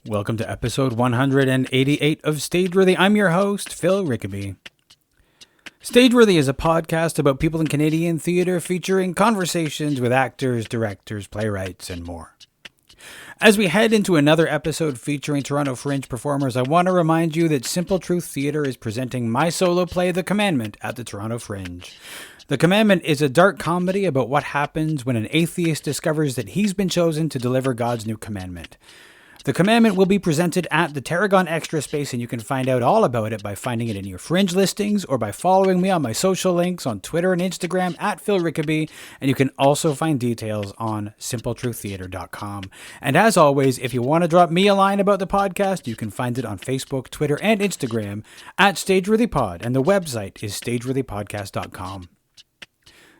Welcome to episode 188 of Stageworthy. I'm your host, Phil Rickaby. Stageworthy is a podcast about people in Canadian theatre featuring conversations with actors, directors, playwrights, and more. As we head into another episode featuring Toronto Fringe performers, I want to remind you that Simple Truth Theatre is presenting my solo play, The Commandment, at the Toronto Fringe. The Commandment is a dark comedy about what happens when an atheist discovers that he's been chosen to deliver God's new commandment. The Commandment will be presented at the Tarragon Extra Space, and you can find out all about it by finding it in your Fringe listings or by following me on my social links on Twitter and Instagram at Phil Rickaby, and you can also find details on simpletruththeatre.com. And as always, if you want to drop me a line about the podcast, you can find it on Facebook, Twitter, and Instagram at StageworthyPod, and the website is stageworthypodcast.com.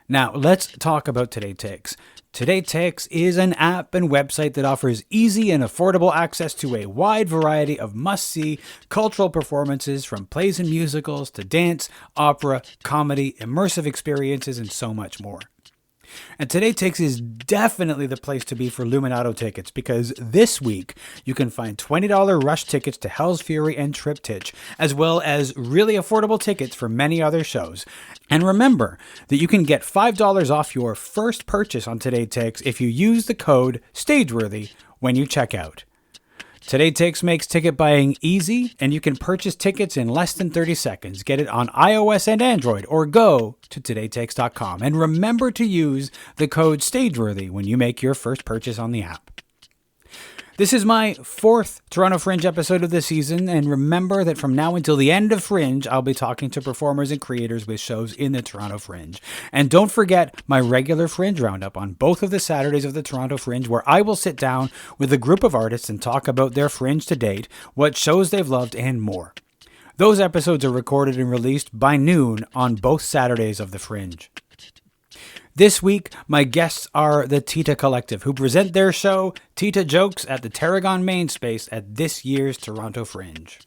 Now, let's talk about Today Takes. Today Takes is an app and website that offers easy and affordable access to a wide variety of must-see cultural performances, from plays and musicals to dance, opera, comedy, immersive experiences, and so much more. And Today Takes is definitely the place to be for Luminato tickets, because this week you can find $20 rush tickets to Hell's Fury and Triptych, as well as really affordable tickets for many other shows. And remember that you can get $5 off your first purchase on Today Takes if you use the code STAGEWORTHY when you check out. Today Takes makes ticket buying easy, and you can purchase tickets in less than 30 seconds. Get it on iOS and Android, or go to todaytakes.com. And remember to use the code STAGEWORTHY when you make your first purchase on the app. This is my fourth Toronto Fringe episode of the season, and remember that from now until the end of Fringe, I'll be talking to performers and creators with shows in the Toronto Fringe. And don't forget my regular Fringe Roundup on both of the Saturdays of the Toronto Fringe, where I will sit down with a group of artists and talk about their Fringe to date, what shows they've loved, and more. Those episodes are recorded and released by noon on both Saturdays of the Fringe. This week, my guests are the Tita Collective, who present their show, Tita Jokes, at the Tarragon Main Space at this year's Toronto Fringe.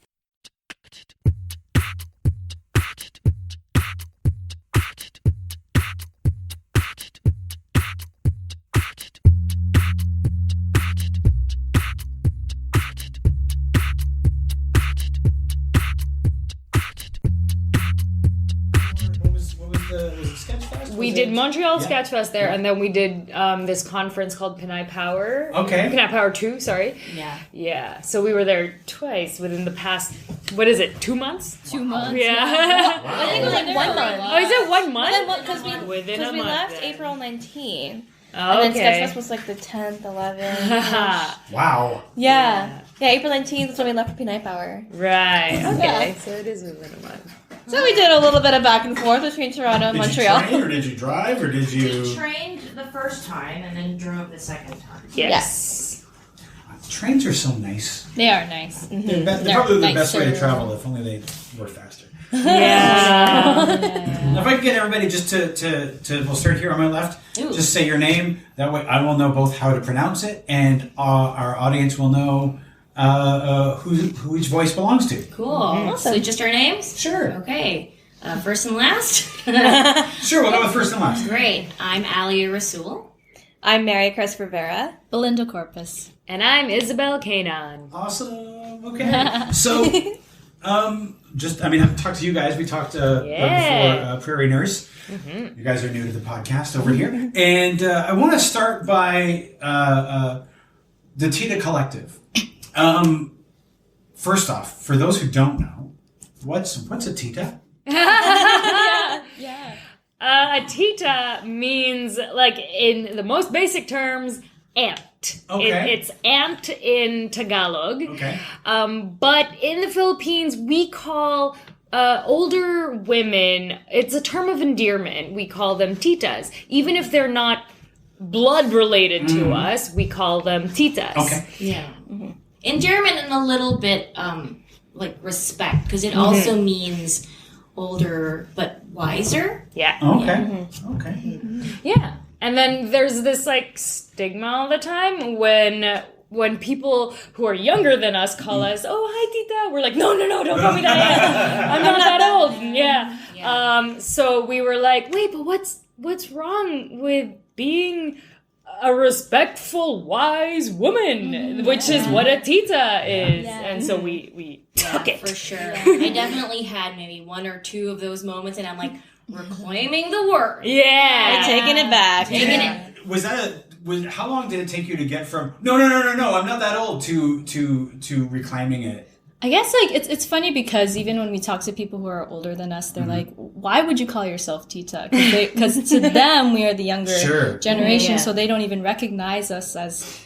We did Montreal Sketch Fest there, and then we did this conference called Pinay Power. Okay. Pinay Power 2, sorry. Yeah. Yeah. So we were there twice within the past, 2 months? 2 months. Yeah. Wow. I think it was like 1 month. Oh, is it 1 month? Because we left April 19th. Oh, and then okay. Sketchfest was like the 10th, 11th. Wow. Yeah, April 19th is when we left for Pinay Power. Right. Okay. Yeah. So it is within a month. So we did a little bit of back and forth between Toronto and Montreal. Did you train, or did you drive, or did you... We trained the first time and then drove the second time. Yes. Trains are so nice. They are nice. They're probably the best way to travel, if only they were faster. Yeah. If I can get everybody just to we'll start here on my left. Ooh. Just say your name. That way I will know both how to pronounce it, and our audience will know who each voice belongs to. Cool. Awesome. So just our names? Sure. Okay. First and last? Sure, we'll go with first and last. Great. I'm Alia Rasul. I'm Maricris Rivera. Belinda Corpuz. And I'm Isabel Kanaan. Awesome. Okay. So, I've talked to you guys. We talked before Prairie Nurse. Mm-hmm. You guys are new to the podcast over here. And I want to start by the Tita Collective. First off, for those who don't know, what's a Tita? Yeah. A Tita means, like, in the most basic terms, aunt. Okay. It's aunt in Tagalog. Okay. But in the Philippines, we call older women, it's a term of endearment. We call them titas. Even if they're not blood related to us, we call them titas. Okay. Yeah. Mm-hmm. Endearment and a little bit, respect, because it also means older but wiser. Yeah. Okay. Okay. Yeah. And then there's this, stigma all the time when people who are younger than us call us, "Oh, hi, Tita." We're like, no, don't call me that yet. I'm not that old. Yeah. So we were like, wait, but what's wrong with being a respectful, wise woman, which is what a tita is. Yeah. And so we took it. For sure. I definitely had maybe one or two of those moments, and I'm like, reclaiming the word. Yeah. We're taking it back. Taking it. How long did it take you to get from no, I'm not that old to reclaiming it? I guess like it's funny because even when we talk to people who are older than us, they're like, "Why would you call yourself Tita?" Because to them we are the younger generation, so they don't even recognize us as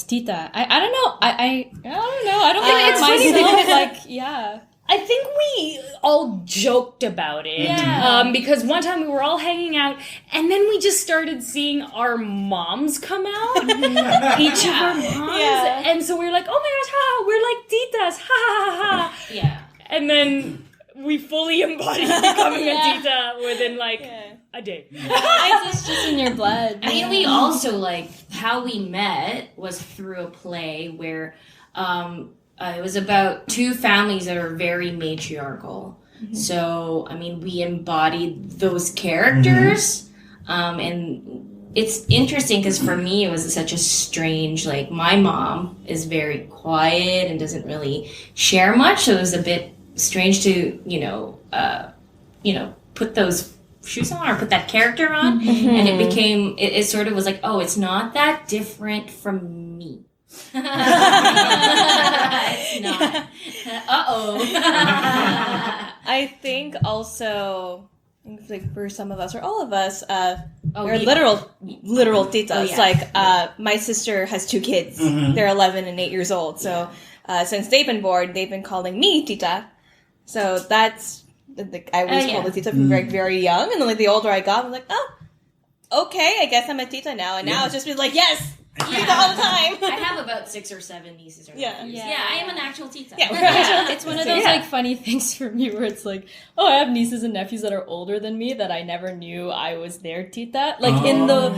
Tita. I don't know. I don't know. I don't think it's it's funny myself. because Like yeah. I think we all joked about it because one time we were all hanging out and then we just started seeing our moms come out, each of our moms, and so we were like, oh my gosh, we're like titas, ha ha ha ha. Yeah. And then we fully embodied becoming a tita within like a day. It's just in your blood. I mean, we also, like, how we met was through a play where it was about two families that are very matriarchal. Mm-hmm. So, I mean, we embodied those characters. And it's interesting because for me, it was such a strange, like, my mom is very quiet and doesn't really share much. So it was a bit strange to, put those shoes on or put that character on. Mm-hmm. And it became, it sort of was like, oh, it's not that different from me. It's not. I think also, like for some of us or all of us, we're literal titas. Like my sister has two kids. Mm-hmm. They're 11 and 8 years old. So since they've been born, they've been calling me Tita. So that's I was called a Tita from very, very young. And then like the older I got, I was like, oh, okay, I guess I'm a Tita now. And now it's just been like, yes. Tita all the time. I have about 6 or 7 nieces or nephews. Yeah, I am an actual Tita. It's one of those like funny things for me where it's like, oh, I have nieces and nephews that are older than me that I never knew I was their Tita. Like in the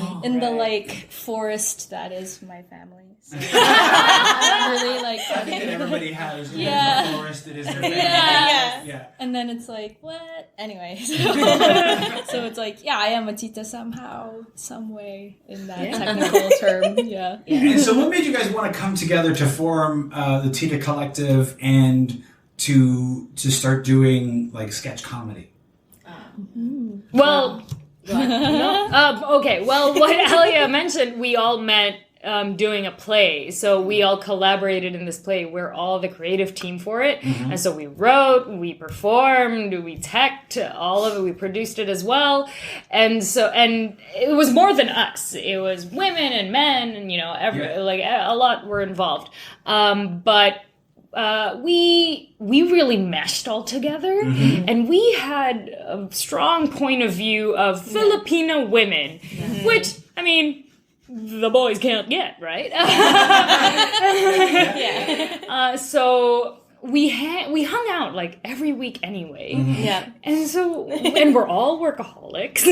like forest that is my family. So, really like I think that everybody has the forest that is their family. Yeah. And then it's like, what? Anyway. So it's like, I am a Tita somehow, some way in that technical term. Yeah. And so what made you guys want to come together to form the Tita Collective and to start doing like sketch comedy? Well, okay. Well, what Alia mentioned, we all met doing a play. So we all collaborated in this play. We're all the creative team for it. Mm-hmm. And so we wrote, we performed, we teched, all of it. We produced it as well. And it was more than us. It was women and men and, like a lot were involved. But we really meshed all together, and we had a strong point of view of Filipina women, which, I mean, the boys can't get, right? So we hung out like every week anyway. And we're all workaholics.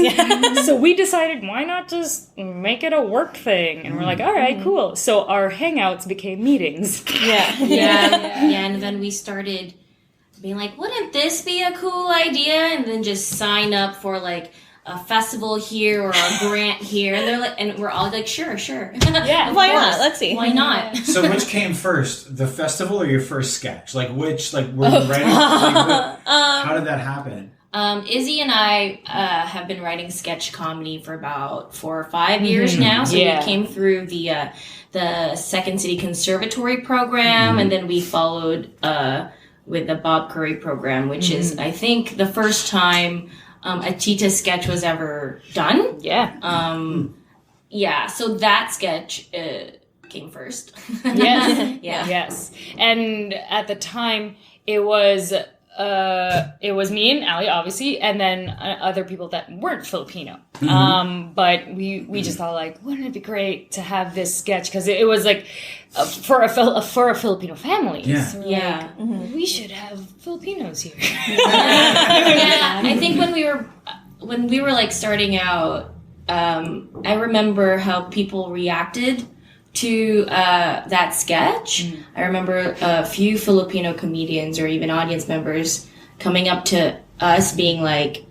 So we decided, why not just make it a work thing? And we're like, all right, cool. So our hangouts became meetings. And then we started being like, wouldn't this be a cool idea? And then just sign up for like a festival here or a grant here, and they're like, and we're all like, sure. Why not? Let's see. Why not? So which came first, the festival or your first sketch? Like which, like were you writing? How did that happen? Izzy and I have been writing sketch comedy for about 4 or 5 years now. So we came through the Second City Conservatory program, and then we followed with the Bob Curry program, which is, I think, the first time a Tita sketch was ever done. So that sketch came first. Yes. And at the time, it was me and Alia, obviously, and then other people that weren't Filipino. But we just thought, like, wouldn't it be great to have this sketch? Because it was like for a Filipino family. So we should have Filipinos here. I think when we were like starting out, I remember how people reacted to that sketch. I remember a few Filipino comedians or even audience members coming up to us being like,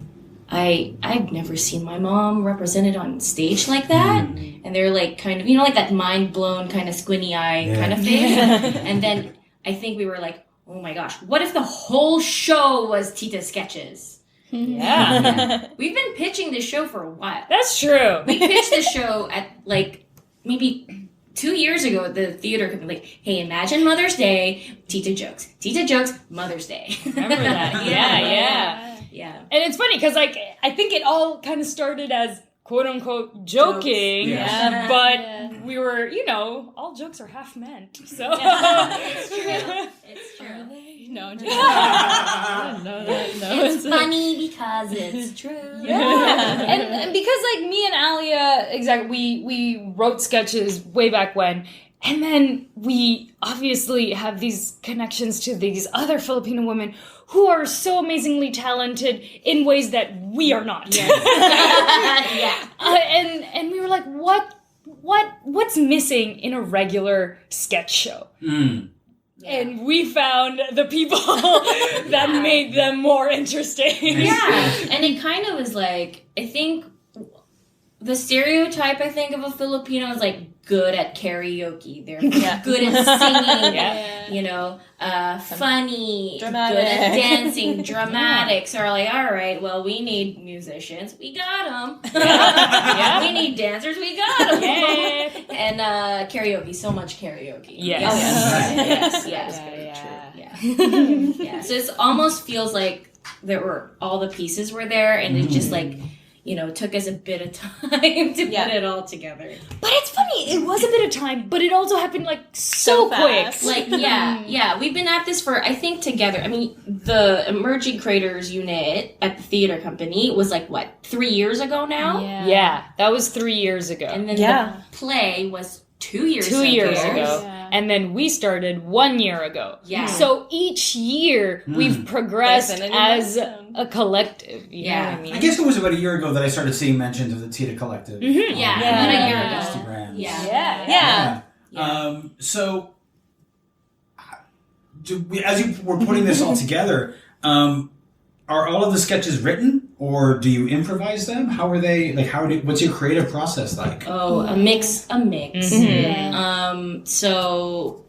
I've never seen my mom represented on stage like that. And they're like kind of, like that mind blown kind of squinty eye kind of thing. And then I think we were like, oh my gosh, what if the whole show was Tita sketches? Yeah. We've been pitching this show for a while. That's true. We pitched the show at like maybe 2 years ago at the theater company. Like, hey, imagine Mother's Day, Tita Jokes. Tita Jokes, Mother's Day. Remember that? Yeah. And it's funny because like I think it all kind of started as quote unquote joking, but we were, all jokes are half meant. So it's true. No, just no. It's funny because it's true. And because like me and Alia, exactly, we wrote sketches way back when. And then we obviously have these connections to these other Filipino women who are so amazingly talented in ways that we are not. And we were like, what's missing in a regular sketch show? And we found the people that made them more interesting. And it kind of was like, I think the stereotype of a Filipino is like good at karaoke. They're good at singing, funny, dramatic. Good at dancing, dramatic. So we're like, all right, well, we need musicians. We got them. We need dancers. We got them. And karaoke, so much karaoke. Yes. So it almost feels like all the pieces were there, and it just like, took us a bit of time to put it all together. But it's funny, it was a bit of time, but it also happened like so quick. Like, we've been at this for, I think, together. I mean, the Emerging Creators unit at the theater company was like, 3 years ago now? Yeah, that was 3 years ago. And then the play was 2 years ago. 2 years ago. And then we started 1 year ago. So each year we've progressed as a collective. You know what I mean? I guess it was about a year ago that I started seeing mentions of the Tita Collective. About a year ago. Instagram. So, as you were putting this all together, are all of the sketches written, or do you improvise them? How are they? Like, what's your creative process like? Oh, a mix. So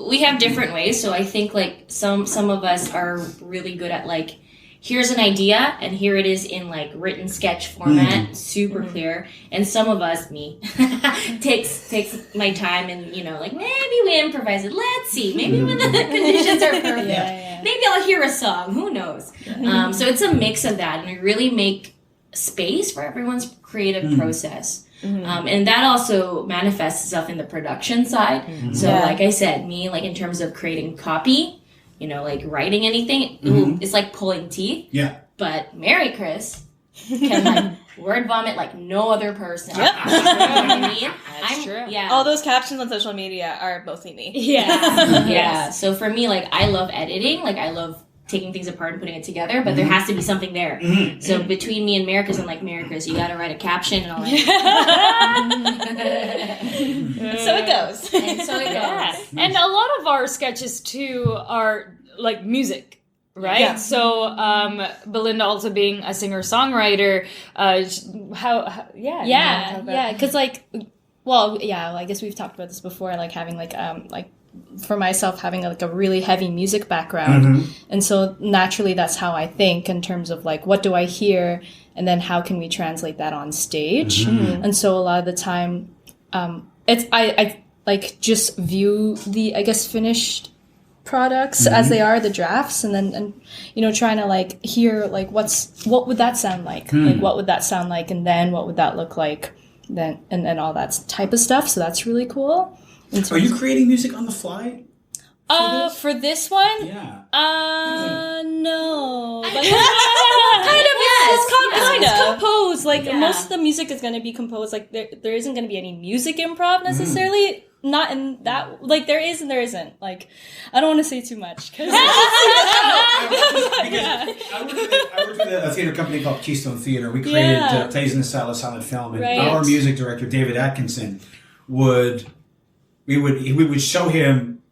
we have different ways. So I think like some of us are really good at like, here's an idea and here it is in like written sketch format, super clear. And some of us, me, takes my time and like maybe we improvise it. Let's see, maybe when the conditions are perfect, maybe I'll hear a song. Who knows? So it's a mix of that, and we really make space for everyone's creative process. And that also manifests itself in the production side. So like I said, me, like in terms of creating copy, like writing anything, it's like pulling teeth. But Maricris can like word vomit like no other person. You know what I mean? That's true. All those captions on social media are mostly me. So for me, like I love editing. Like I love taking things apart and putting it together, but there has to be something there. So between me and Maricris, I'm like, Maricris, you gotta write a caption and all that. So it goes. And a lot of our sketches too are like music. Right? So, Belinda also being a singer-songwriter, because like, I guess we've talked about this before, like having like for myself having like a really heavy music background, and so naturally that's how I think in terms of like what do I hear, and then how can we translate that on stage, and so a lot of the time, it's I like just view the finished products as they are, the drafts, and then trying to like hear like what would that sound like, like what would that sound like, and then what would that look like, then and all that type of stuff. So that's really cool. Are you creating music on the fly? For this one? Yeah. No. But It's composed. Like most of the music is going to be composed. Like there isn't going to be any music improv necessarily. Not in that. Like there is and there isn't. Like I don't want to say too much because I worked with a theater company called Keystone Theater. We created plays in the style of silent film, and our music director David Atkinson we would show him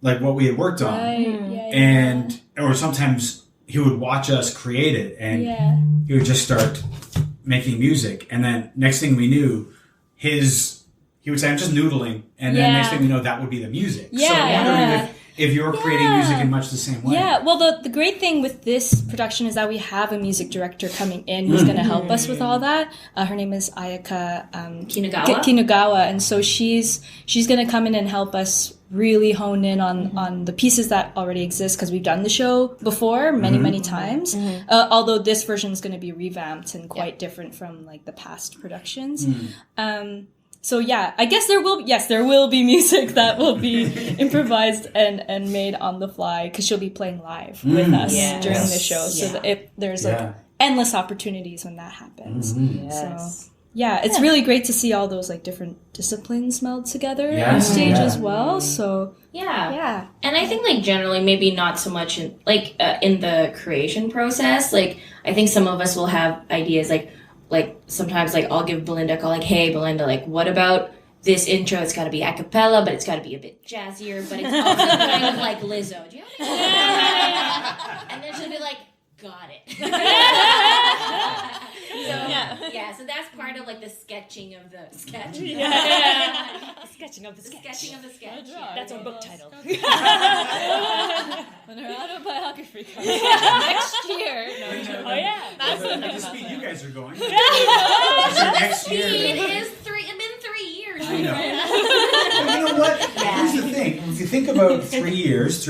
like what we had worked on, or sometimes he would watch us create it, and he would just start making music, and then next thing we knew, he would say, "I'm just noodling," and then next thing we know, that would be the music. So I'm wondering if you're creating music in much the same way. Yeah, well, the great thing with this production is that we have a music director coming in who's going to help us with all that. Her name is Ayaka Kinugawa, and so she's going to come in and help us really hone in on the pieces that already exist, because we've done the show before many times. Although this version is going to be revamped and quite different from like the past productions. So yeah, I guess there will be music that will be improvised and made on the fly, because she'll be playing live with us during the show. So there's like endless opportunities when that happens. So yeah, it's really great to see all those like different disciplines meld together on stage as well. So yeah. And I think like generally maybe not so much in like in the creation process. Like I think some of us will have ideas like sometimes like I'll give Belinda a call, like, "Hey Belinda, like what about this intro? It's got to be a cappella, but it's got to be a bit jazzier, but it's also kind of like Lizzo. Do you know what I mean?" And then she'll be like, "Got it." So that's part of like the sketching of the sketch. The sketching of the sketch. Sketching of the sketch. That's our book title. When her autobiography comes out next year. Oh yeah. That's the speed you guys are going. Next year. It's been 3 years. I know. But you know what? Here's the thing. If you think about 3 years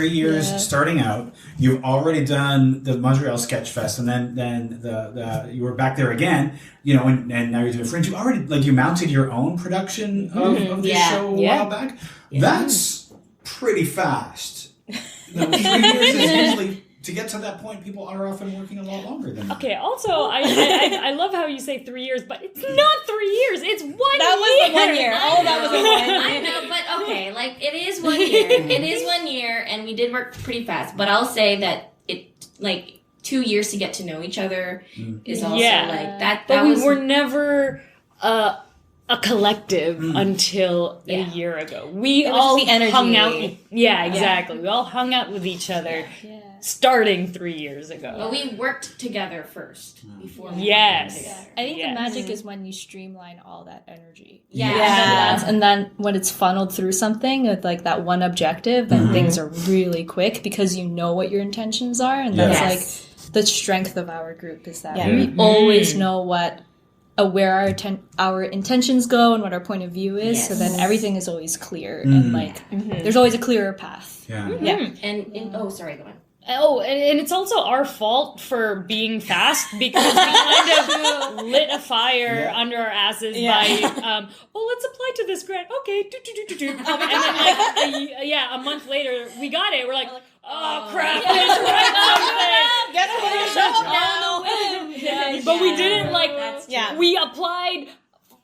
starting out, you've already done the Montreal Sketch Fest, and then the you were back there again, you know, and now you're doing Fringe. You already you mounted your own production of this show a while back. That's pretty fast. 3 years is usually, to get to that point, people are often working a lot longer than that. Okay, also, I love how you say 3 years, but it's not 3 years, it's 1 year. That was the 1 year. Oh, that was the 1 year. I know, but okay, like, it is 1 year. It is 1 year, and we did work pretty fast, but I'll say that it, like, 2 years to get to know each other is also, like, that but was... we were never... a collective until a year ago. We all hung out. Yeah, exactly. We all hung out with each other starting 3 years ago. But we worked together first before we Yes. worked together. I think the magic is when you streamline all that energy. Yeah. And then when it's funneled through something with like that one objective, then things are really quick because you know what your intentions are. And that's like the strength of our group, is that we always know where our intentions go and what our point of view is. So then everything is always clear and like there's always a clearer path. And sorry, go on. Oh, and it's also our fault for being fast because we kind of lit a fire under our asses by, let's apply to this grant. Okay, and then like a month later we got it. We're like, oh crap, let's write something. Guess what? You show up now. But we didn't we applied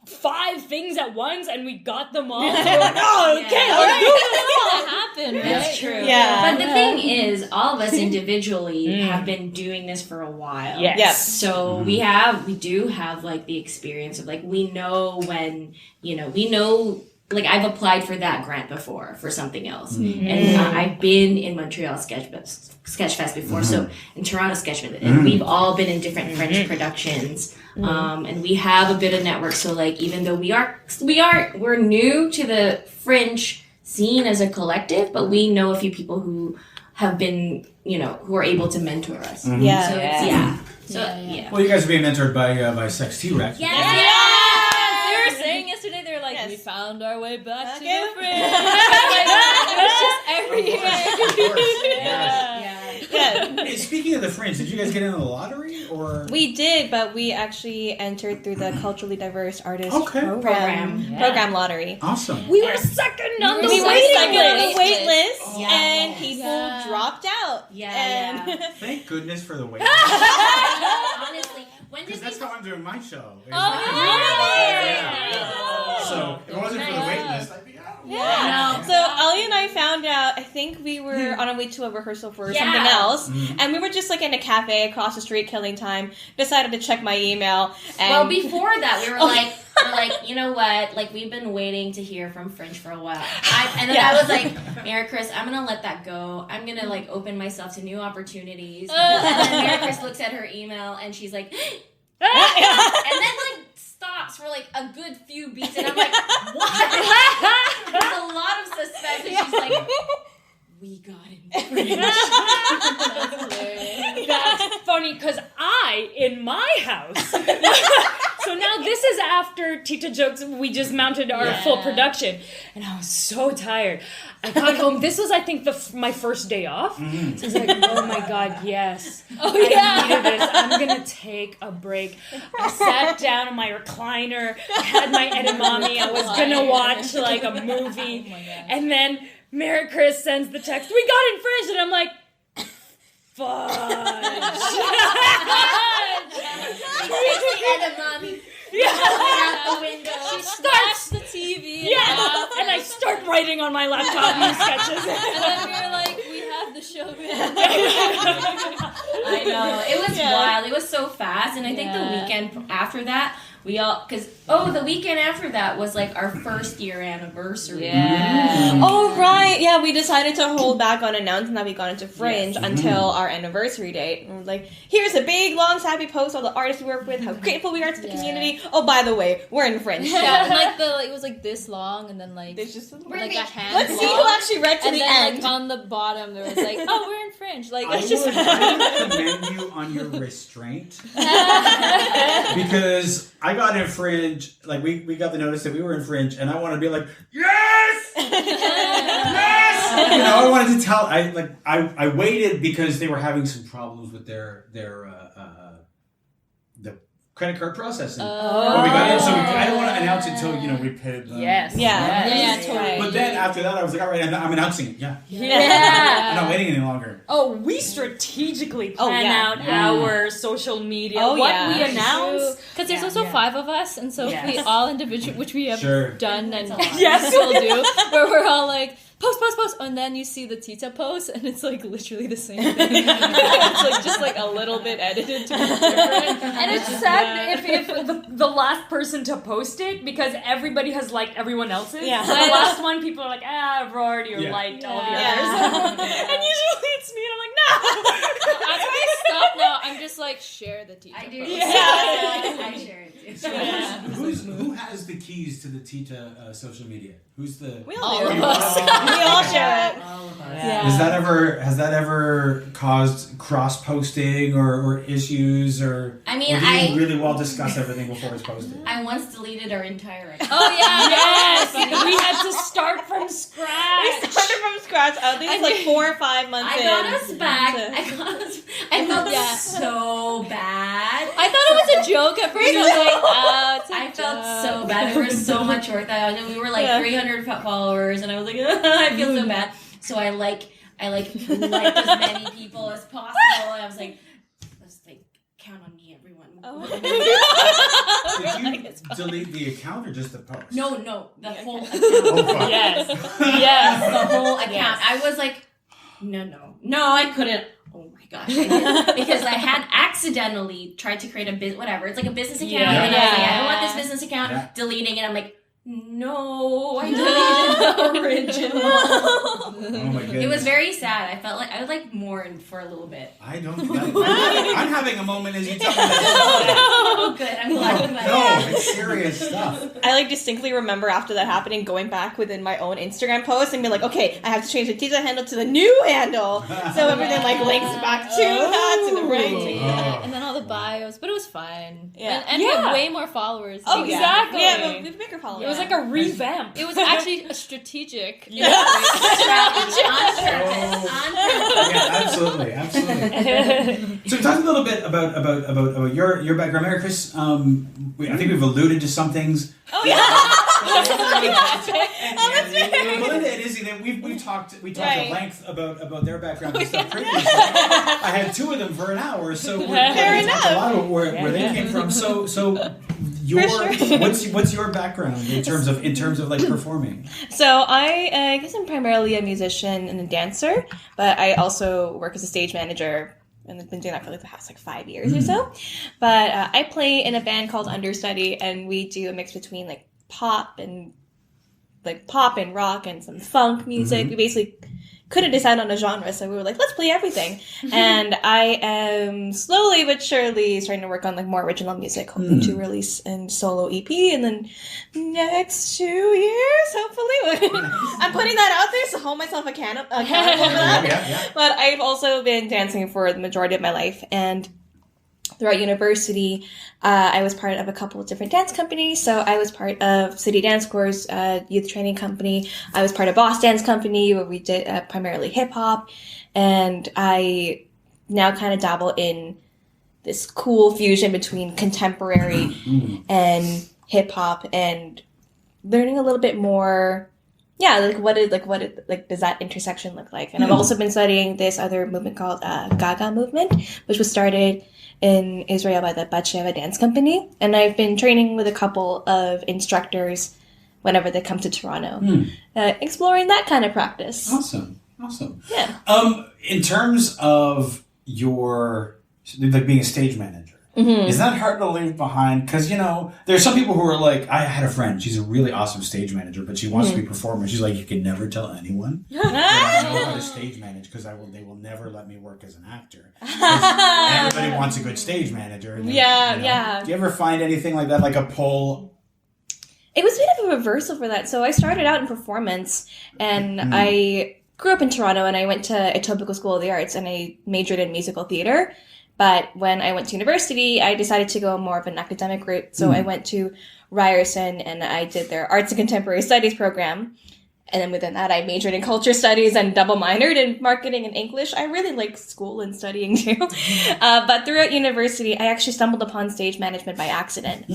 5 things at once and we got them all. So we're like, let's do this. That happened, right? That's true. Yeah. But the thing is, all of us individually have been doing this for a while. Yes. So we do have like the experience of like, we know when, like I've applied for that grant before for something else. And I've been in Montreal Sketch Fest before. So in Toronto Sketch Fest, and we've all been in different French productions. And we have a bit of network. So like, even though we're new to the French scene as a collective, but we know a few people who have been, who are able to mentor us. So Well, you guys are being mentored by Sex T-Rex. They were saying yesterday, they were like, we found our way back to the Fringe. It's just every year. Hey, speaking of the Fringe, did you guys get into the lottery, or We did, but we actually entered through the culturally diverse artist program lottery. Awesome. We were second on the wait list, and people dropped out. Thank goodness for the wait. Honestly, when did that's how I'm doing my show. Oh, So if it wasn't for the wait list, I'd be out. So Alia and I found out, I think we were on our way to a rehearsal for something else, and we were just like in a cafe across the street killing time, decided to check my email. And well, before that, we were like, you know what? Like, we've been waiting to hear from Fringe for a while. I was like, Maricris, I'm gonna let that go. I'm gonna like open myself to new opportunities. And then Maricris looks at her email and she's like, and then like stops for like a good few beats, and I'm like, what? There's a lot of suspense, and she's like, we got infringed. That's funny because in my house. So now this is after Tita Jokes. We just mounted our full production, and I was so tired. I got home. This was, I think, my first day off. So I was like, oh my god, yes. I needed this. I'm gonna take a break. I sat down in my recliner. I had my edamame. I was gonna watch like a movie, and then Maricris sends the text, we got infringed, and I'm like, fudge. Edamame. Out the window. She starts the TV. And I start writing on my laptop new sketches. And then we were like, we have the show. I know. It was wild. It was so fast. And I think the weekend after that, the weekend after that was like our first year anniversary. Yeah. Oh, right. Yeah, we decided to hold back on announcing that we got into Fringe until our anniversary date. And we're like, here's a big, long, sappy post, all the artists we work with, how grateful we are to the community. Oh, by the way, we're in Fringe. Yeah, and like it was like this long, and then like there's just like a hand. Let's see who actually read to and the then, end. Like on the bottom, there was like, oh, we're in Fringe. Like I it's just. would commend you on your restraint because I got in Fringe. Like we got the notice that we were in Fringe, and I wanted to be like, yes, yes. I wanted to tell. I waited because they were having some problems with their the credit card processing. When we got in, so I don't want to announce it until we paid them. Yes. Totally. But then after that, I was like, all right, I'm announcing it. Yeah. I'm not waiting any longer. Oh, we strategically plan out our social media, we announce. Because there's also 5 of us, and so we all individually, which we have done and still do, where we're all like, post, and then you see the Tita post, and it's like literally the same thing. It's like just like a little bit edited to be different. And it's sad if the last person to post it, because everybody has liked everyone else's. Yeah. So the last one, people are like, I've already liked all the others. And usually it's me, and I'm like, no. After I stop now, I'm just like, share the Tita post. I share it too. Who has the keys to the Tita social media? Who's the? We all do. We all share it. Has that ever caused cross posting or issues or? I mean, or do you really well discuss everything before it's posted? I once deleted our entire account. Oh yeah, yes, we had to start from scratch. We started from scratch. I think it's like 4 or 5 months I got us back. I felt so bad. I thought it was a joke at first. I was like, it's a I felt joke. so bad. There was so much work that and we were like 300 followers, and I was like, I feel so bad. So I liked as many people as possible. And I was like, let's count on me, everyone. Did you delete the account or just the post? No, the whole account. Oh, fuck. Yes, the whole account. Yes. I was like, no, I couldn't. Oh my gosh, I did. Because I had accidentally tried to create a whatever. It's like a business account, and I was like, I don't want this business account. Deleting it. I'm like, no, I deleted the original. Oh my goodness. It was very sad. I felt like I would mourn for a little bit. I don't. I'm having a moment as you tell me that. Oh, good. I'm glad. No, it's serious stuff. I distinctly remember after that happening, going back within my own Instagram post and being like, okay, I have to change the Tita handle to the new handle, so everything links back to that to the right. And then all the bios, but it was fine. Yeah. And we have way more followers. Oh, exactly. Yeah, we have bigger followers. It was like a revamp. It was actually a strategic. Yeah, absolutely. So talk a little bit about your background, Maricris. I think we've alluded to some things. Oh yeah. Belinda and Izzy, we talked at length about their background and stuff previously. I had 2 of them for an hour, so we talked a lot about where they came from. So what's your background in terms of performing? So I guess I'm primarily a musician and a dancer, but I also work as a stage manager. And I've been doing that for the past 5 years or so. But I play in a band called Understudy, and we do a mix between pop and like pop and rock and some funk music. We basically couldn't decide on a genre, so we were like, let's play everything. And I am slowly but surely starting to work on like more original music, hoping to release a solo EP in the next 2 years, hopefully. I'm putting that out there, so hold myself accountable for that. But I've also been dancing for the majority of my life, and throughout university, I was part of a couple of different dance companies. So I was part of City Dance Corps' youth training company. I was part of Boss Dance Company, where we did primarily hip hop. And I now kind of dabble in this cool fusion between contemporary and hip hop, and learning a little bit more. Yeah, what does that intersection look like? And I've also been studying this other movement called Gaga movement, which was started in Israel by the Batsheva Dance Company. And I've been training with a couple of instructors whenever they come to Toronto, exploring that kind of practice. Awesome. Yeah. In terms of your, like, being a stage manager, is that hard to leave behind? Because, there's some people who are like, I had a friend, she's a really awesome stage manager, but she wants to be a performer. She's like, you can never tell anyone that I know how to stage manage, because they will never let me work as an actor. Everybody wants a good stage manager. And Yeah. Do you ever find anything like that, like a pull? It was a bit of a reversal for that. So I started out in performance, and I grew up in Toronto, and I went to Etobicoke School of the Arts, and I majored in musical theater. But when I went to university, I decided to go more of an academic route. So I went to Ryerson, and I did their Arts and Contemporary Studies program. And then within that, I majored in culture studies and double minored in marketing and English. I really like school and studying too. But throughout university, I actually stumbled upon stage management by accident.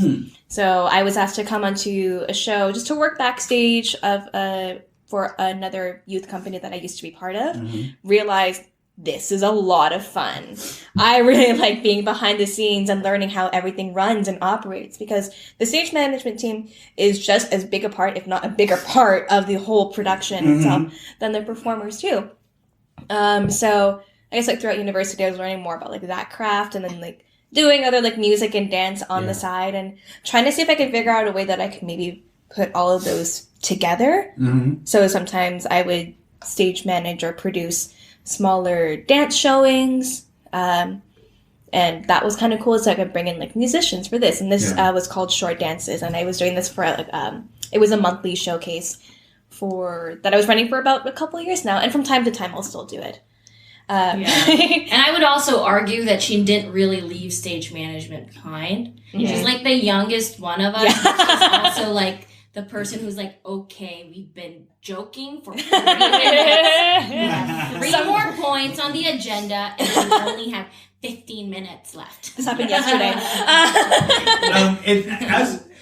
So I was asked to come onto a show just to work backstage for another youth company that I used to be part of. Realized this is a lot of fun. I really like being behind the scenes and learning how everything runs and operates, because the stage management team is just as big a part, if not a bigger part, of the whole production itself than the performers too. So I guess like throughout university, I was learning more about like that craft, and then like doing other like music and dance on the side, and trying to see if I could figure out a way that I could maybe put all of those together. So sometimes I would stage manage or produce smaller dance showings, and that was kind of cool, so I could bring in like musicians for this, and this was called Short Dances, and I was doing this for like it was a monthly showcase that I was running for about a couple of years now, and from time to time I'll still do it. And I would also argue that she didn't really leave stage management behind. She's like the youngest one of us. She's also like the person who's like, okay, we've been joking for 3 minutes. 3 more points on the agenda, and we only have 15 minutes left. This happened yesterday.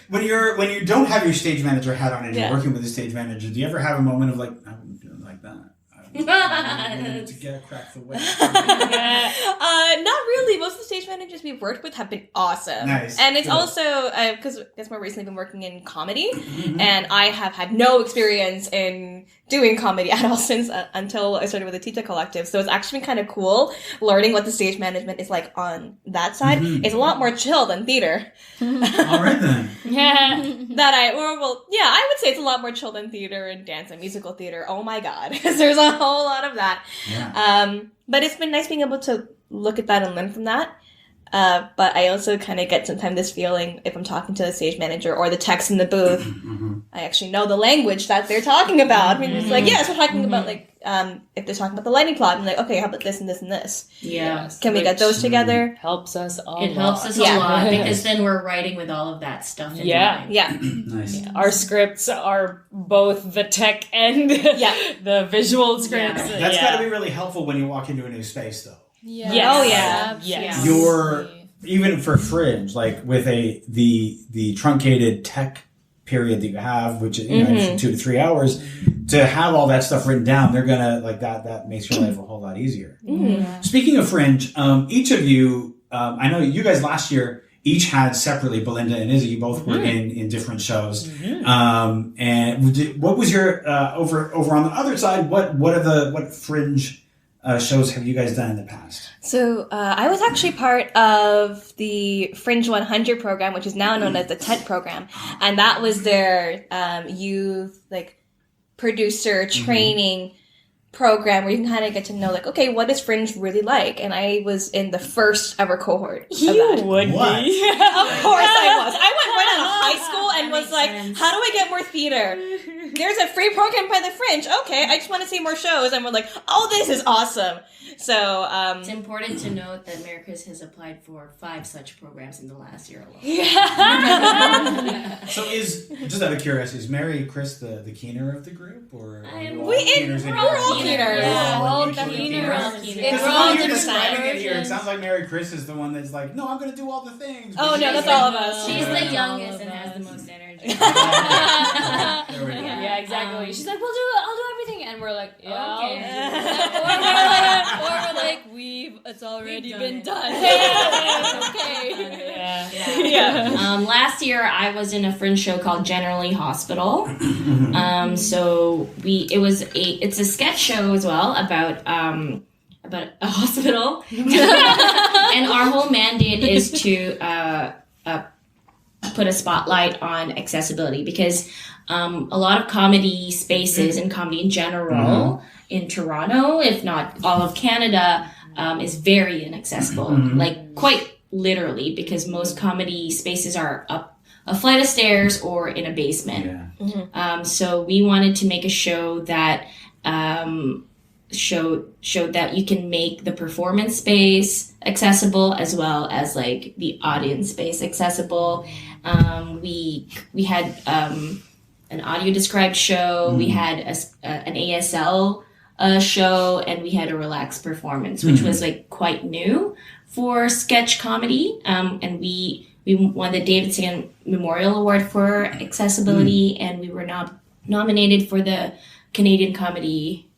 When you don't have your stage manager hat on and you're working with a stage manager, do you ever have a moment of like, I wouldn't do it like that? To get a crack the whip. Not really. Most of the stage managers we've worked with have been awesome. Nice. And it's also because I guess more recently I've been working in comedy, and I have had no experience in doing comedy at all since until I started with the Tita Collective. So it's actually been kind of cool learning what the stage management is like on that side. It's a lot more chill than theater. All right then. I would say it's a lot more chill than theater and dance and musical theater. Oh my god, because there's a whole lot of that. But it's been nice being able to look at that and learn from that. But I also kind of get sometimes this feeling if I'm talking to the stage manager or the techs in the booth, I actually know the language that they're talking about. I mean, it's like, yes, we're talking about like, if they're talking about the lighting plot, I'm like, okay, how about this and this and this? Yes. Can we get those together? Helps us a lot. It helps us a lot, because then we're writing with all of that stuff in mind. Nice. Yeah. Our scripts are both the tech and the visual scripts. That's got to be really helpful when you walk into a new space, though. Yes. Oh yeah. Yes. You're even for Fringe, like with the truncated tech period that you have, which is 2 to 3 hours, to have all that stuff written down, they're gonna like that makes your life a whole lot easier. Speaking of Fringe, each of you, I know you guys last year each had separately, Belinda and Izzy, you both were in different shows. And what was your over on the other side? What Fringe shows have you guys done in the past? So I was actually part of the Fringe 100 program, which is now known as the Tent program, and that was their youth producer training program where you can kind of get to know, like, okay, what is Fringe really like? And I was in the first ever cohort. You would be. Of course I was. I went right out of high school and was like, how do I get more theater? There's a free program by the Fringe. Okay, I just want to see more shows. And we're like, oh, this is awesome. So it's important to note that Maricris has applied for 5 such programs in the last year alone. So just out of curiosity, is Maricris the keener of the group, or we're all keeners. Yeah, We're all keeners. Because when you're describing it here, it sounds like Maricris is the one that's like, no, I'm going to do all the things. Oh no, that's all of us. She's the youngest and has the most energy. There we go. Yeah, exactly. She's like, I'll do everything, and we're like, yeah, Okay. Or we're like, it's already been done. Okay. Yeah. Last year I was in a Fringe show called Generally Hospital. So it's a sketch show as well about a hospital, and our whole mandate is to put a spotlight on accessibility, because a lot of comedy spaces and comedy in general in Toronto, if not all of Canada, is very inaccessible, like quite literally, because most comedy spaces are up a flight of stairs or in a basement. Yeah. So we wanted to make a show that showed that you can make the performance space accessible as well as like the audience space accessible. We had an audio described show. We had an ASL show, and we had a relaxed performance, which was like quite new for sketch comedy. And we won the Davidson Memorial Award for accessibility, and we were nominated for the Canadian Comedy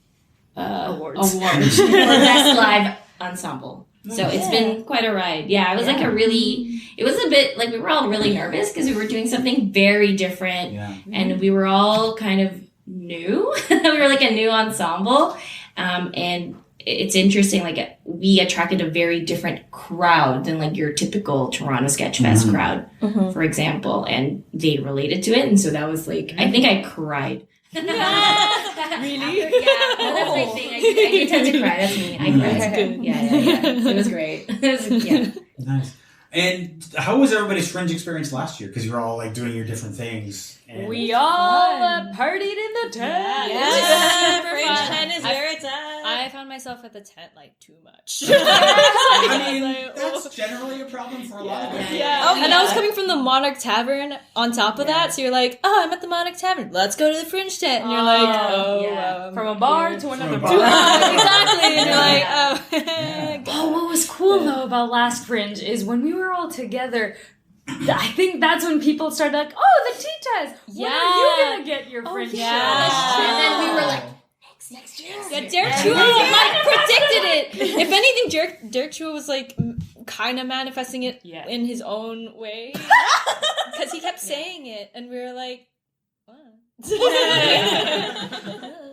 Awards for Best Live Ensemble. So it's been quite a ride. Yeah, it was like it was a bit like we were all really nervous because we were doing something very different, and we were all kind of new. We were like a new ensemble, and it's interesting. Like we attracted a very different crowd than like your typical Toronto Sketchfest crowd, for example, and they related to it, and so that was like I think I cried. Really? Yeah, well, that's my thing. I do tend to cry. That's me. I cry. That's good. Yeah. It was great. Nice. And how was everybody's Fringe experience last year? Because you were all like doing your different things. And We all partied in the tent. Yeah, Fringe tent is where it's at. I found myself at the tent like too much. I mean, that's generally a problem for a lot of people. And I was coming from the Monarch Tavern on top of that, so you're like, oh, I'm at the Monarch Tavern. Let's go to the Fringe tent. And you're like, from a bar to another bar. Exactly. And you're like, What was cool though about last Fringe is when we were all together, I think that's when people started like, oh, the Titas. When are you going to get your Fringe show? And then we were like, next year. Yeah, Derek Chua predicted it. If anything, Derek Chua was like kind of manifesting it in his own way. Because he kept saying it, and we were like, what?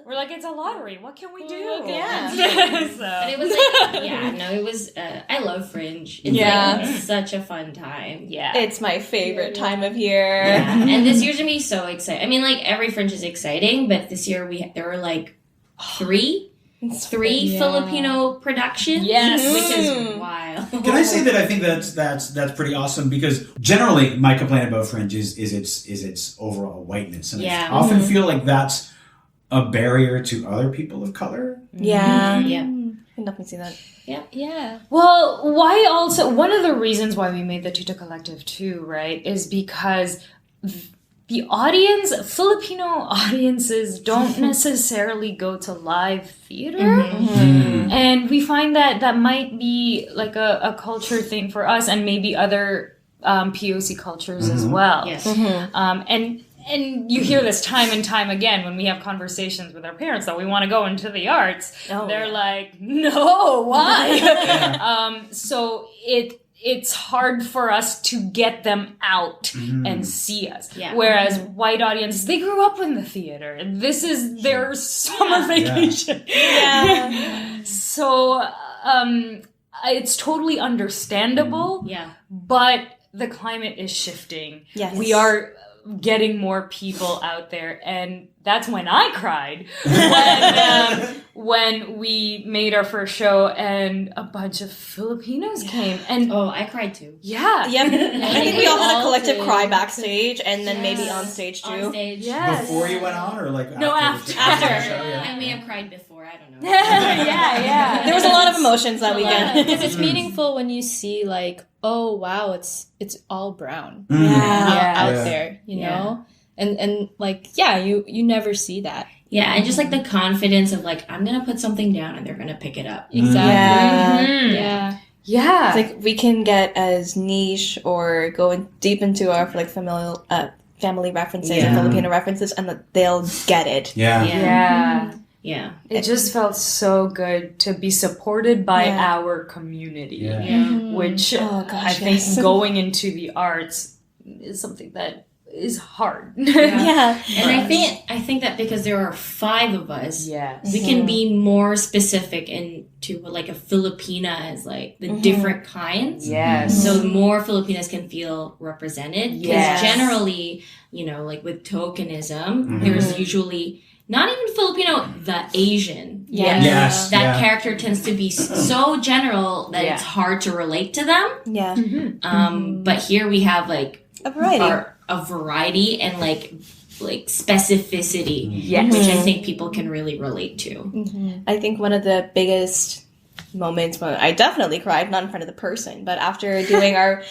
We're like, it's a lottery. What can we do? Yeah. But it was like, it was, I love Fringe. It's like such a fun time. Yeah. It's my favorite time of year. Yeah. And this year's gonna be so exciting. I mean, like, every Fringe is exciting, but this year there were like three Filipino productions. Yes. Which is wild. Can I say that I think that's pretty awesome, because generally my complaint about Fringe is its overall whiteness, and I often feel like that's a barrier to other people of color. Yeah. Yeah. I can definitely see that. Yeah. Well, why also, one of the reasons why we made the Tita Collective too, right, is because the audience, Filipino audiences don't necessarily go to live theater. And we find that might be like a culture thing for us, and maybe other POC cultures as well. Yes. And you hear this time and time again when we have conversations with our parents that we want to go into the arts. They're like, no, why? So it's hard for us to get them out and see us. Yeah. Whereas white audiences, they grew up in the theater. This is their summer vacation. Yeah. So So it's totally understandable. Yeah. But the climate is shifting. Yes. We are getting more people out there, and that's when I cried when we made our first show and a bunch of Filipinos came. And I cried too. yeah. Yep. I think we all had a collective cry backstage, and then maybe on stage too. On stage. Yes. Before you went on, or like No, after? after. the show? Yeah. I may have cried before. I don't know. yeah. There was a lot of emotions that weekend. Because it's meaningful when you see like, oh wow, it's all brown out there, you know, and like you never see that. Yeah, and just like the confidence of like, I'm gonna put something down and they're gonna pick it up. Exactly. Yeah. It's like we can get as niche or go deep into our like family references and Filipino references, and they'll get it. Yeah. It just felt so good to be supported by our community, which I think going into the arts is something that is hard. And I think that because there are 5 of us, we can be more specific into what like a Filipina is like, the different kinds. Yes. So more Filipinas can feel represented. Because generally, you know, like with tokenism, there's usually not even Filipino, the Asian. That character tends to be so general that it's hard to relate to them. But here we have like a variety and like specificity, which I think people can really relate to. I think one of the biggest moments when I definitely cried, not in front of the person, but after doing our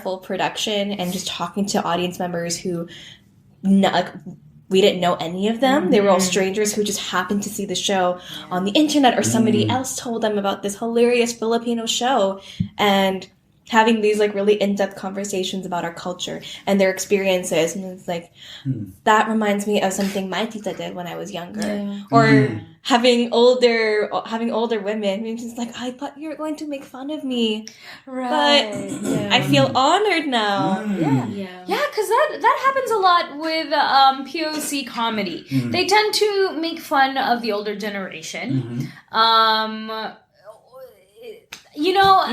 full production and just talking to audience members who we didn't know any of them. They were all strangers who just happened to see the show on the internet, or somebody else told them about this hilarious Filipino show, and having these like really in-depth conversations about our culture and their experiences. And it's like, that reminds me of something my tita did when I was younger. Or having older women, and just like, I thought you were going to make fun of me. But I feel honored now. Yeah, because that happens a lot with POC comedy. They tend to make fun of the older generation. You know,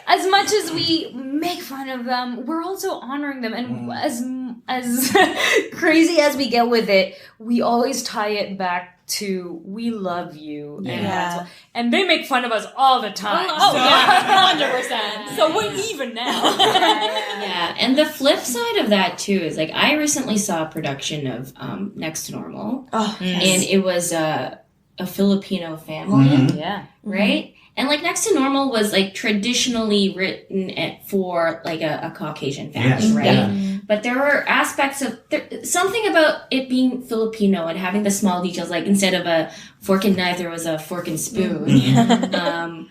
as much as we make fun of them, we're also honoring them. And as crazy as we get with it, we always tie it back to we love you. And that's what, and they make fun of us all the time. 100%. So we're even now. And the flip side of that too is like, I recently saw a production of Next to Normal. And it was a Filipino family. Right? And like Next to Normal was like traditionally written for like a Caucasian family, right? But there were aspects of something about it being Filipino and having the small details, like instead of a fork and knife, there was a fork and spoon.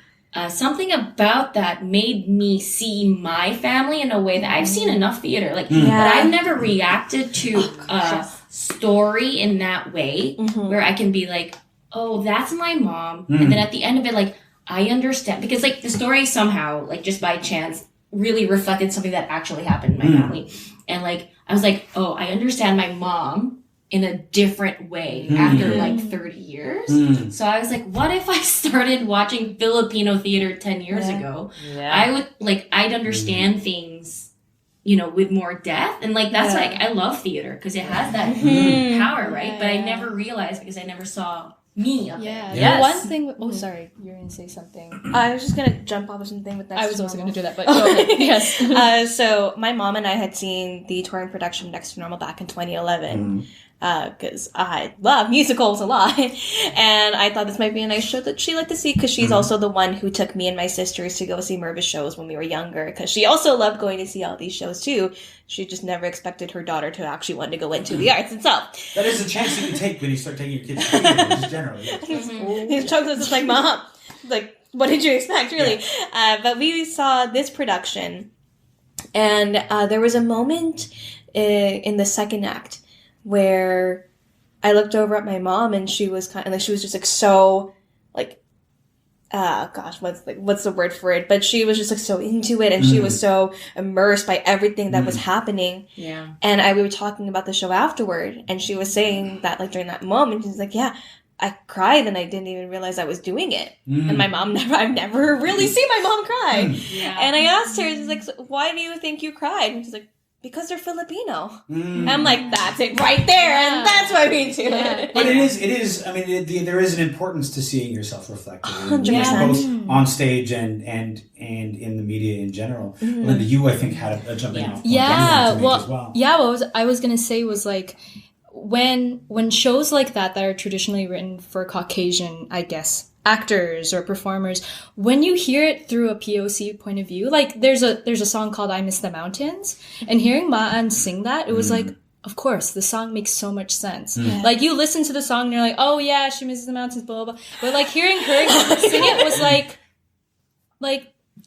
Something about that made me see my family in a way that I've seen enough theater, like, but I've never reacted to a story in that way where I can be like, oh, that's my mom, and then at the end of it, like, I understand, because like the story somehow, like just by chance, really reflected something that actually happened in my family. And like, I was like, oh, I understand my mom in a different way after like 30 years. So I was like, what if I started watching Filipino theater 10 years ago? I would like, I'd understand things, you know, with more depth. And like, that's like, I love theater because it has that power, right? But I never realized because I never saw me up there. Yes. One thing. Oh, sorry, you're gonna say something. I was just gonna jump off of something with that. I was also gonna do that, but go ahead. Yes. So my mom and I had seen the touring production Next to Normal back in 2011. Because I love musicals a lot, and I thought this might be a nice show that she'd like to see, because she's also the one who took me and my sisters to go see Mervis shows when we were younger, because she also loved going to see all these shows too. She just never expected her daughter to actually want to go into the arts itself. That is a chance you can take when you start taking your kids to theater, just generally. His chunks was just like, Mom, like, what did you expect, really? But we saw this production, and there was a moment in the second act where I looked over at my mom, and she was kind of like, she was just like so like, what's the word for it? But she was just like so into it, and she was so immersed by everything that was happening. And we were talking about the show afterward, and she was saying that like during that moment, she's like, I cried and I didn't even realize I was doing it. And my mom I've never really seen my mom cry. And I asked her, she's like, why do you think you cried? And she's like, because they're Filipino. And I'm like, that's it right there. And that's why we do it. But it is, I mean, there is an importance to seeing yourself reflected. 100%. Both on stage and in the media in general. Belinda, you, I think, had a jumping off point. What I was going to say was like, when shows like that are traditionally written for Caucasian, I guess, actors or performers, when you hear it through a POC point of view, like there's a song called I Miss the Mountains, and hearing Ma'an sing that, it was like, of course, the song makes so much sense. Like you listen to the song and you're like, oh yeah, she misses the mountains, blah blah blah. But like hearing her sing it was like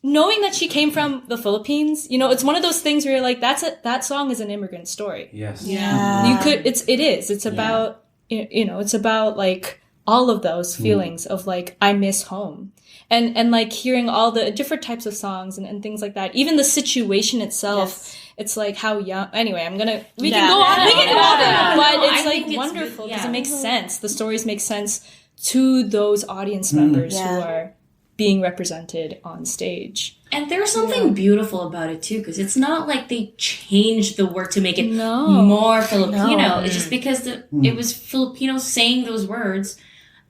knowing that she came from the Philippines, you know, it's one of those things where you're like, that song is an immigrant story. Yes. Yeah. It's about, you know, it's about like all of those feelings of like, I miss home. And like hearing all the different types of songs and things like that. Even the situation itself, it's like how young, anyway, we can go on but it's like wonderful because it makes sense. The stories make sense to those audience members who are being represented on stage. And there's something beautiful about it too, because it's not like they changed the work to make it more Filipino. No. It's just because it was Filipinos saying those words.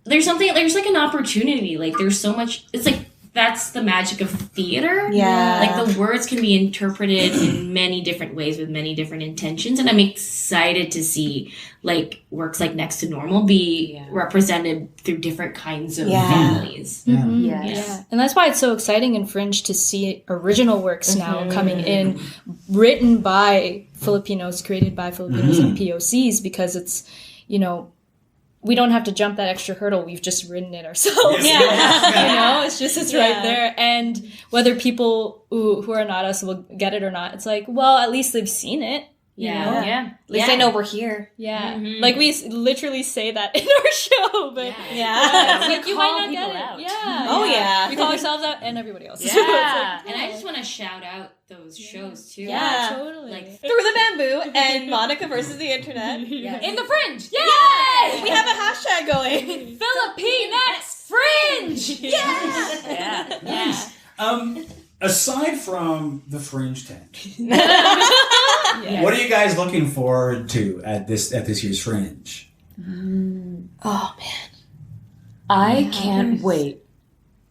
There's like an opportunity. Like there's so much. It's like that's the magic of theater. Yeah. Like the words can be interpreted in many different ways with many different intentions. And I'm excited to see like works like Next to Normal be represented through different kinds of families. Yeah. And that's why it's so exciting in Fringe to see original works now coming in, written by Filipinos, created by Filipinos and POCs, because it's, you know, we don't have to jump that extra hurdle. We've just written it ourselves. You know, it's right there. And whether people who are not us will get it or not, it's like, well, at least they've seen it. You know? At least they know we're here. Yeah. Like we literally say that in our show, but like you might not get it. Out. Yeah. Oh yeah. We call ourselves out and everybody else. Yeah. And I just want to shout out those shows too. Yeah, totally. Like Through the Bamboo and Monica versus the Internet. In the Fringe. Yay! We have a hashtag going. Filipinx Fringe. Yeah. Aside from the Fringe tent, what are you guys looking forward to at this year's Fringe? Oh man, I can't wait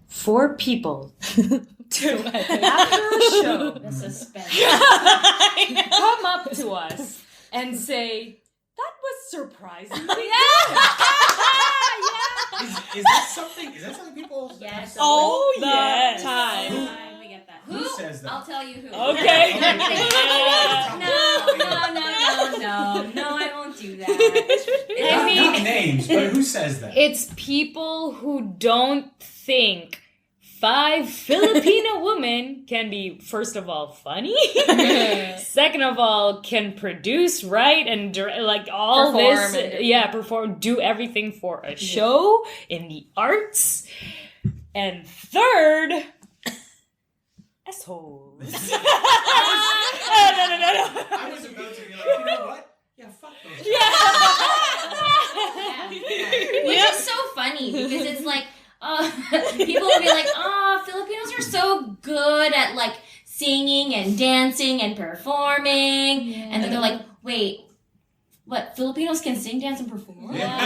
for people to after a show The suspense. come up to us and say that was surprisingly Is that something people? Yes. Oh the yes. time. We get that. Who says that? I'll tell you who. Okay. No, I won't do that. Not names, but who says that? It's people who don't think 5 Filipino women can be, first of all, funny. Second of all, can produce, write, and like all perform this. Perform, do everything for a show in the arts. And third, assholes. I was about to be like, you know what? Yeah, fuck those. Which is so funny because it's like, people will be like, Filipinos are so good at like singing and dancing and performing. And then they're like, wait, what? Filipinos can sing, dance, and perform? Yeah.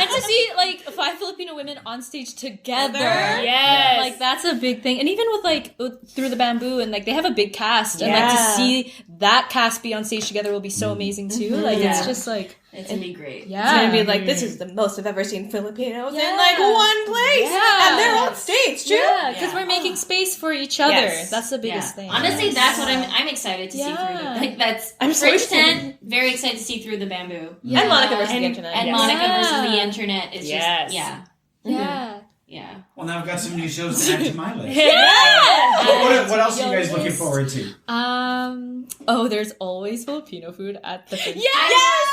And to see like 5 Filipino women on stage together. Yes. Like that's a big thing. And even with like Through the Bamboo and like they have a big cast and like to see that cast be on stage together will be so amazing too. Like it's just like it's gonna be great. It's gonna be like, this is the most I've ever seen Filipinos in like one place. And they're on stage too. Yeah, because we're making space for each other. Yes. That's the biggest thing. Honestly, that's what I'm excited to see through like that's I'm so Fringe excited. Tent, very excited to see Through the Bamboo. Yeah. And Monica versus the Internet. And Monica versus the Internet is just Yeah. Well, now I've got some new shows to add to my list. Yeah. What else are you guys looking forward to? There's always Filipino food at the Fringe.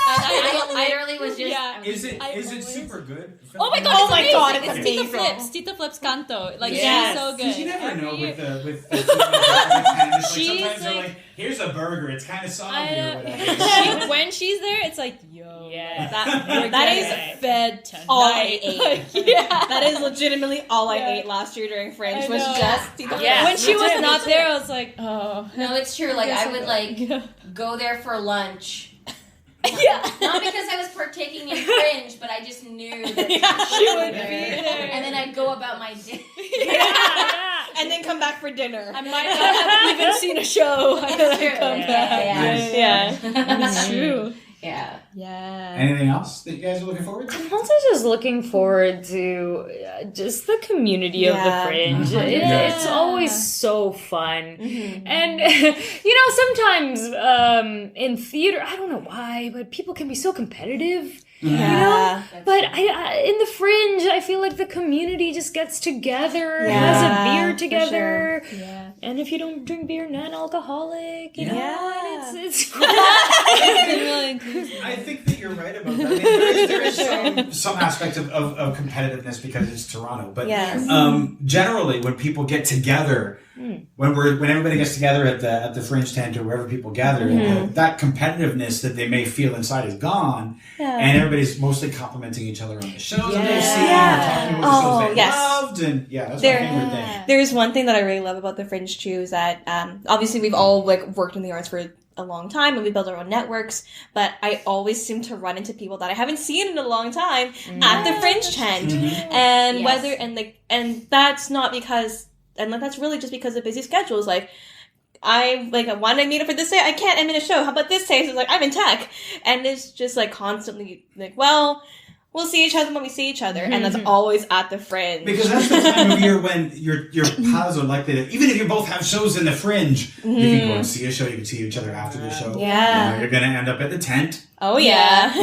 I literally was just Is it super good? Oh my god! Oh my god! It's amazing. Tita Flips Canto. Like Yes. she's so good. Because you never Every know year. with the sometimes She's they're like here's a burger. It's kind of soggy or whatever. When she's there, it's like, yo, Yeah. That is fed tonight. all I ate. Like, yeah. That is legitimately all I ate last year during Fringe was just Tita. Yeah. When she was not there, I was like, oh. No, it's true. Like, I would, like, go there for lunch. Yeah. Not because I was partaking in Fringe, but I just knew that She would be there. And then I'd go about my day. And then come back for dinner. I might not have even seen a show. That's true. Come back. Yeah. It's true. Yeah. Yeah. Anything else that you guys are looking forward to? I'm also just looking forward to just the community of the Fringe. It's always so fun. And, sometimes in theater, I don't know why, but people can be so competitive. You know? But I in the Fringe, I feel like the community just gets together, has a beer together. Sure. Yeah. And if you don't drink beer, non-alcoholic, you know, and it's I think that you're right about that. I mean, there is some aspect of competitiveness because it's Toronto. But generally, when people get together, when everybody gets together at the Fringe tent or wherever people gather, that competitiveness that they may feel inside is gone, and everybody's mostly complimenting each other on the shows that they've seen, or talking about the shows they loved, and that's my favorite thing. There's one thing that I really love about the Fringe too is that obviously we've all worked in the arts for a long time and we build our own networks, but I always seem to run into people that I haven't seen in a long time at the Fringe tent, and and that's not because, and that's really just because of busy schedules. Like, I want to meet up for this day. I can't. I'm in a show. How about this day? So it's like I'm in tech, and it's just constantly we'll see each other when we see each other, and that's always at the Fringe. Because that's the time of year when your pals are likely to, even if you both have shows in the Fringe, you can go and see a show, you can see each other after the show. Yeah. You're going to end up at the tent. Oh, yeah.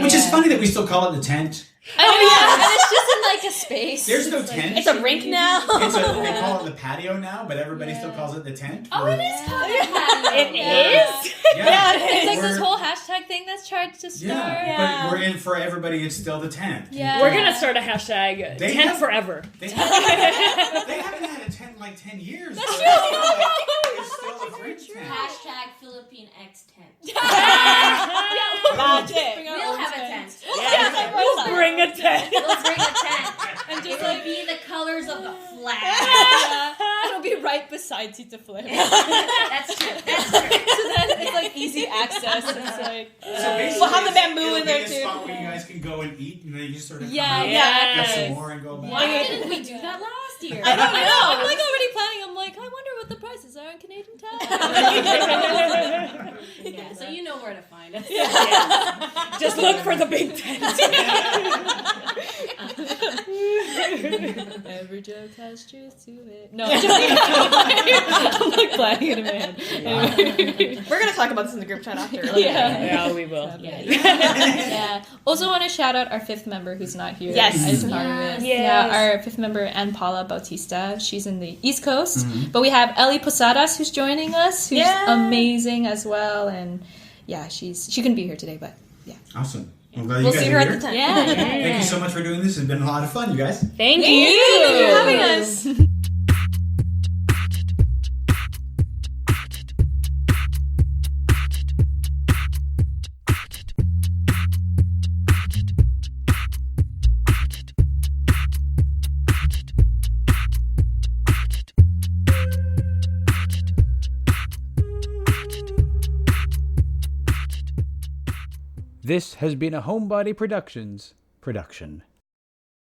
Which is funny that we still call it the tent. And it's just in a space. There's no tent. It's a rink now. They call it the patio now, but everybody still calls it the tent. Oh, it is called a patio. It is? Yeah. It's this whole hashtag thing that's tried to start. Yeah, but we're in for everybody. It's still the tent. Yeah. We're going to start a hashtag tent forever. They haven't had a tent in like 10 years. That's true. It's still the Fringe tent. Hashtag Filipinx tent. We'll have a tent. We'll bring a tent. We'll bring a tent. And just It'll be the colors of the flag. it'll be right beside Tita Flip. That's true. So then it's easy access. It's we'll have the bamboo in there too. too. Spot where you guys can go and eat, and then you just sort of get some more and go back. Why didn't we do that last year? I don't know. I'm already planning. I'm I wonder what the prices are in Canadian Town. Yeah, so you know where to find us. Yeah. Just look for the big tent. Every joke has truth to it. No, I'm planning it in my head. We're gonna talk about this in the group chat after. Yeah, we will. Yeah. Also want to shout out our fifth member who's not here. Yes. As part of it. Yes. Yeah, our fifth member and Paula Bautista. She's in the East Coast. But we have Ellie Posadas who's joining us, who's amazing as well. And yeah, she couldn't be here today, but yeah. Awesome. I'm glad you We'll guys see are her here. at the tent. Yeah. Thank you so much for doing this. It's been a lot of fun, you guys. Thank you. Thank you for having us. This has been a Homebody Productions production.